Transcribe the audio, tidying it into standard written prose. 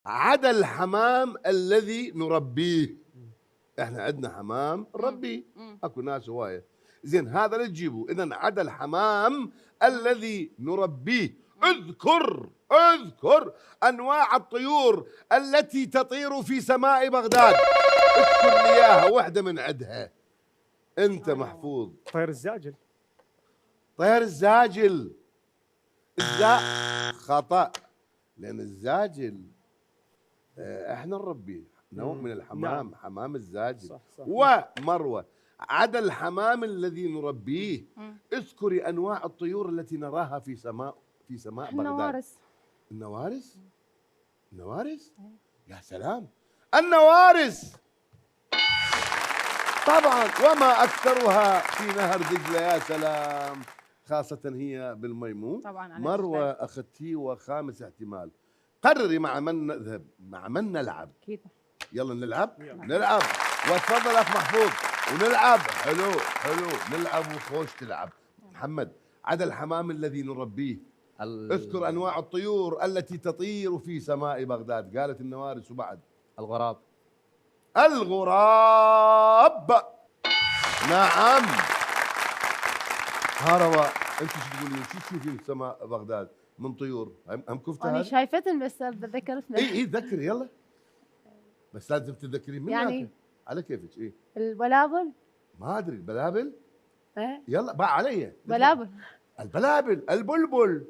عدا الحمام الذي نربيه. احنا عندنا حمام نربيه، اكو ناس هوايه. زين هذا اللي تجيبه، اذا عدا الحمام الذي نربيه. اذكر انواع الطيور التي تطير في سماء بغداد. اذكر لي اياها واحده من عندها. انت محفوظ. طير الزاجل. طير الزاجل. خطأ، لان الزاجل احنا نربيه نوع من الحمام. نعم. حمام الزاجل. صح. ومروه عدا الحمام الذي نربيه. اذكري انواع الطيور التي نراها في سماء بغداد. النوارس. يا سلام، النوارس طبعا، وما اكثرها في نهر دجله. يا سلام، خاصه هي بالميمون. طبعا مروه اختي وخامس احتمال. قرري مع من نذهب، مع من نلعب. اكيد. يلا نلعب. وتفضل اخ محفوظ ونلعب. حلو نلعب وخوش تلعب. محمد، عدا الحمام الذي نربيه اذكر انواع الطيور التي تطير في سماء بغداد. قالت النوارس وبعد الغراب. نعم. هروى، انت شو تقولين؟ شو تشوفين في سماء بغداد من طيور؟ هم كفتها؟ انا شايفتهم بس بتذكر اسمه. اي ذكري يلا، بس لازم تتذكرين من يعني على كيفك. ايه البلابل. ما ادري. البلابل. ايه يلا باع علي. بلابل. البلابل. البلبل.